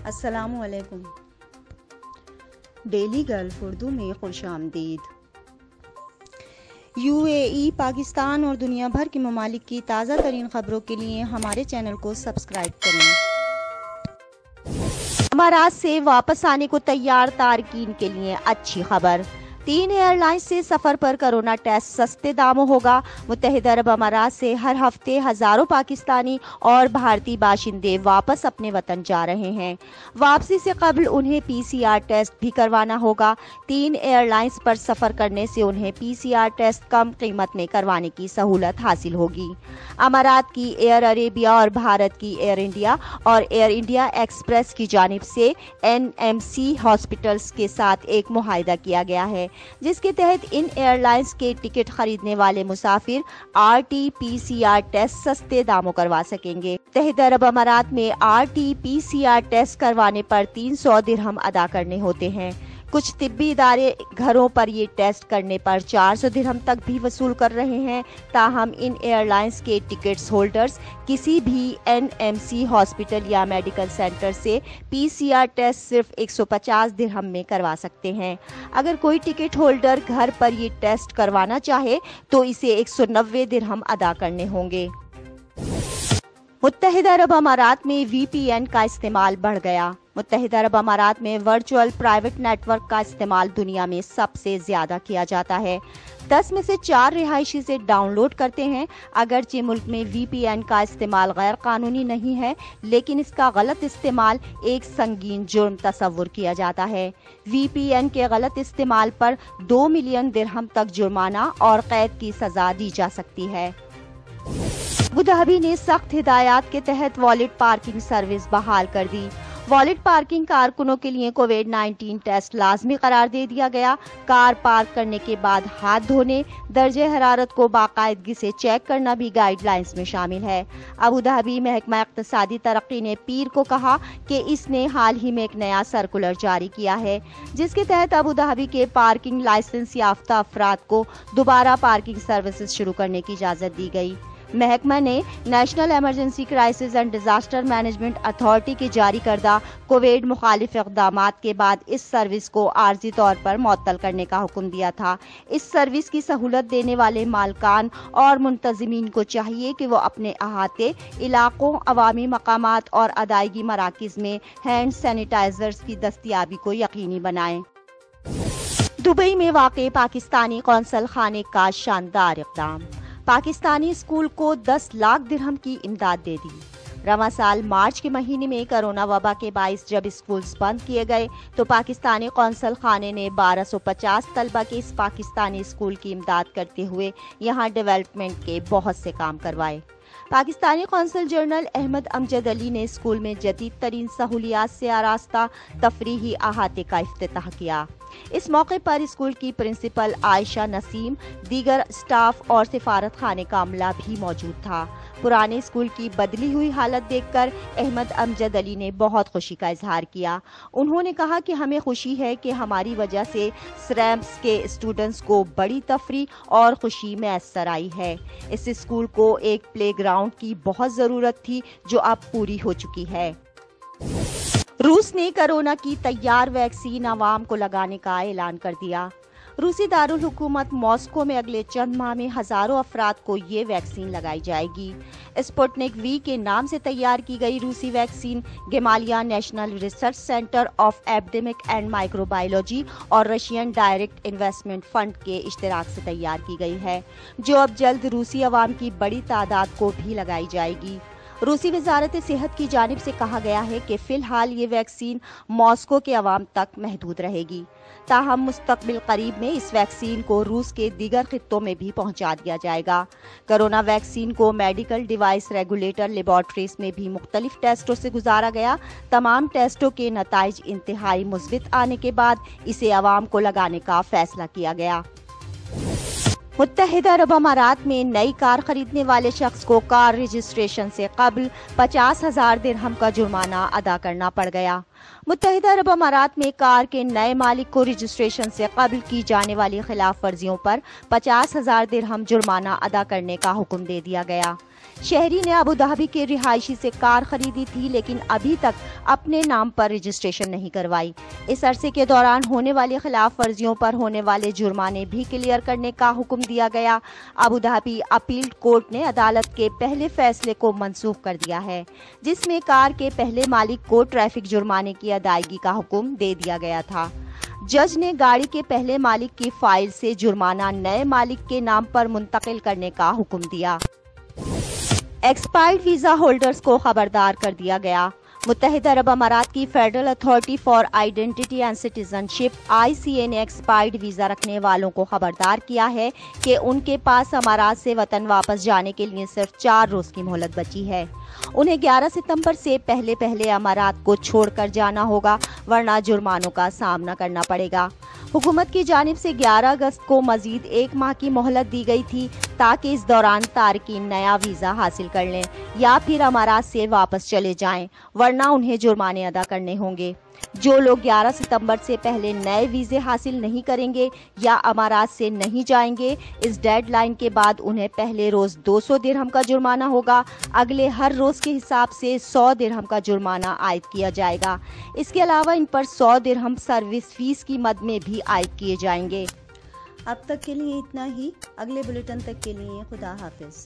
السلام علیکم۔ Daily golf Urdu میں خوش آمدید۔ UAE، پاکستان اور دنیا بھر کے ممالک کی تازہ ترین خبروں کے لیے ہمارے چینل کو سبسکرائب کریں۔ امارات سے واپس آنے کو تیار تارکین کے لیے اچھی خبر۔ 3 ایئر لائنز سے سفر پر کرونا ٹیسٹ سستے داموں ہوگا۔ متحدہ عرب امارات سے ہر ہفتے ہزاروں پاکستانی اور بھارتی باشندے واپس اپنے وطن جا رہے ہیں۔ واپسی سے قبل انہیں PCR ٹیسٹ بھی کروانا ہوگا۔ 3 ایئر لائنز پر سفر کرنے سے انہیں PCR ٹیسٹ کم قیمت میں کروانے کی سہولت حاصل ہوگی۔ امارات کی ایئر عربیہ اور بھارت کی ایئر انڈیا اور ایئر انڈیا ایکسپریس کی جانب سے NMC ہاسپٹلز کے ساتھ ایک معاہدہ کیا گیا ہے، جس کے تحت ان ایئر لائنز کے ٹکٹ خریدنے والے مسافر RT-PCR ٹیسٹ سستے داموں کروا سکیں گے۔ متحدہ عرب امارات میں RT-PCR ٹیسٹ کروانے پر 300 درہم ادا کرنے ہوتے ہیں۔ کچھ طبی ادارے گھروں پر یہ ٹیسٹ کرنے پر 400 درہم تک بھی وصول کر رہے ہیں۔ تاہم ان ایئر لائنز کے ٹکٹس ہولڈرز کسی بھی NMC ہاسپٹل یا میڈیکل سینٹر سے PCR ٹیسٹ صرف 150 درہم میں کروا سکتے ہیں۔ اگر کوئی ٹکٹ ہولڈر گھر پر یہ ٹیسٹ کروانا چاہے تو اسے 190 درہم ادا کرنے ہوں گے۔ متحدہ عرب امارات میں VPN کا استعمال بڑھ گیا۔ متحدہ عرب امارات میں ورچوئل پرائیویٹ نیٹ ورک کا استعمال دنیا میں سب سے زیادہ کیا جاتا ہے۔ 10 میں سے 4 رہائشی اسے ڈاؤن لوڈ کرتے ہیں۔ اگرچہ ملک میں VPN کا استعمال غیر قانونی نہیں ہے، لیکن اس کا غلط استعمال ایک سنگین جرم تصور کیا جاتا ہے۔ VPN کے غلط استعمال پر 2 ملین درہم تک جرمانہ اور قید کی سزا دی جا سکتی ہے۔ ابوظہبی نے سخت ہدایات کے تحت والیٹ پارکنگ سروس بحال کر دی۔ والیٹ پارکنگ کارکنوں کے لیے کووڈ-19 ٹیسٹ لازمی قرار دے دیا گیا۔ کار پارک کرنے کے بعد ہاتھ دھونے، درجہ حرارت کو باقاعدگی سے چیک کرنا بھی گائیڈ لائنز میں شامل ہے۔ ابوظہبی محکمہ اقتصادی ترقی نے پیر کو کہا کہ اس نے حال ہی میں ایک نیا سرکولر جاری کیا ہے، جس کے تحت ابوظہبی کے پارکنگ لائسنس یافتہ افراد کو دوبارہ پارکنگ سروسز شروع کرنے کی اجازت دی گئی۔ محکمہ نے national emergency crisis and disaster management authority کے جاری کردہ کووڈ مخالف اقدامات کے بعد اس سروس کو عارضی طور پر معطل کرنے کا حکم دیا تھا۔ اس سروس کی سہولت دینے والے مالکان اور منتظمین کو چاہیے کہ وہ اپنے احاطے علاقوں، عوامی مقامات اور ادائیگی مراکز میں ہینڈ سینیٹائزرز کی دستیابی کو یقینی بنائیں۔ دبئی میں واقع پاکستانی قونصل خانے کا شاندار اقدام۔ پاکستانی اسکول کو 10 لاکھ درہم کی امداد دے دی۔ رواں سال مارچ کے مہینے میں کرونا وبا کے باعث جب اسکولز بند کیے گئے تو پاکستانی قونصل خانے نے 1250 طلبہ کے اس پاکستانی اسکول کی امداد کرتے ہوئے یہاں ڈیولپمنٹ کے بہت سے کام کروائے۔ پاکستانی قونصل جنرل احمد امجد علی نے اسکول میں جدید ترین سہولیات سے آراستہ تفریحی احاطے کا افتتاح کیا۔ اس موقع پر اسکول کی پرنسپل عائشہ نسیم، دیگر اسٹاف اور سفارت خانے کا عملہ بھی موجود تھا۔ پرانے اسکول کی بدلی ہوئی حالت دیکھ کر احمد امجد علی نے بہت خوشی کا اظہار کیا۔ انہوں نے کہا کہ ہمیں خوشی ہے کہ ہماری وجہ سے سریمپس کے اسٹوڈنٹس کو بڑی تفریح اور خوشی میسر آئی ہے۔ اس اسکول کو ایک پلے گراؤنڈ کی بہت ضرورت تھی جو اب پوری ہو چکی ہے۔ روس نے کرونا کی تیار ویکسین عوام کو لگانے کا اعلان کر دیا۔ روسی دارالحکومت ماسکو میں اگلے چند ماہ میں ہزاروں افراد کو یہ ویکسین لگائی جائے گی۔ اسپوٹنک وی کے نام سے تیار کی گئی روسی vaccine Gamaleya national research centre of epidemic and microbiology اور رشین ڈائریکٹ انویسٹمنٹ فنڈ کے اشتراک سے تیار کی گئی ہے، جو اب جلد روسی عوام کی بڑی تعداد کو بھی لگائی جائے گی۔ روسی وزارت صحت کی جانب سے کہا گیا ہے کہ فی الحال یہ ویکسین ماسکو کے عوام تک محدود رہے گی، تاہم مستقبل قریب میں اس ویکسین کو روس کے دیگر خطوں میں بھی پہنچا دیا جائے گا۔ کرونا ویکسین کو میڈیکل ڈیوائس ریگولیٹر لیبارٹریز میں بھی مختلف ٹیسٹوں سے گزارا گیا۔ تمام ٹیسٹوں کے نتائج انتہائی مثبت آنے کے بعد اسے عوام کو لگانے کا فیصلہ کیا گیا۔ متحدہ عرب امارات میں نئی کار خریدنے والے شخص کو کار رجسٹریشن سے قبل 50,000 درہم کا جرمانہ ادا کرنا پڑ گیا۔ متحدہ عرب امارات میں کار کے نئے مالک کو رجسٹریشن سے قبل کی جانے والی خلاف ورزیوں پر 50,000 درہم جرمانہ ادا کرنے کا حکم دے دیا گیا۔ شہری نے ابوظہبی کے رہائشی سے کار خریدی تھی لیکن ابھی تک اپنے نام پر رجسٹریشن نہیں کروائی۔ اس عرصے کے دوران ہونے والی خلاف ورزیوں پر ہونے والے جرمانے بھی کلیئر کرنے کا حکم دیا گیا۔ ابوظہبی اپیل کورٹ نے عدالت کے پہلے فیصلے کو منسوخ کر دیا ہے، جس میں کار کے پہلے مالک کو ٹریفک جرمانے کی ادائیگی کا حکم دے دیا گیا تھا۔ جج نے گاڑی کے پہلے مالک کی فائل سے جرمانہ نئے مالک کے نام پر منتقل کرنے کا حکم دیا۔ ایکسپائرڈ ویزا ہولڈرز کو خبردار کر دیا گیا۔ متحدہ عرب امارات کی federal authority for identity and citizen ship (ICA) نے ایکسپائرڈ ویزا رکھنے والوں کو خبردار کیا ہے کہ ان کے پاس امارات سے وطن واپس جانے کے لیے صرف 4 روز کی مہلت بچی ہے۔ انہیں 11 ستمبر سے پہلے امارات کو چھوڑ کر جانا ہوگا، ورنہ جرمانوں کا سامنا کرنا پڑے گا۔ حکومت کی جانب سے 11 اگست کو مزید 1 ماہ کی مہلت دی گئی تھی تاکہ اس دوران تارکین نیا ویزا حاصل کر لیں یا پھر امارات سے واپس چلے جائیں، ورنہ انہیں جرمانے ادا کرنے ہوں گے۔ جو لوگ 11 ستمبر سے پہلے نئے ویزے حاصل نہیں کریں گے یا امارات سے نہیں جائیں گے، اس ڈیڈ لائن کے بعد انہیں پہلے روز 200 درہم کا جرمانہ ہوگا، اگلے ہر روز کے حساب سے 100 درہم کا جرمانہ عائد کیا جائے گا۔ اس کے علاوہ ان پر 100 درہم سروس فیس کی مد میں بھی عائد کیے جائیں گے۔ اب تک کے لیے اتنا ہی، اگلے بلیٹن تک کے لیے خدا حافظ۔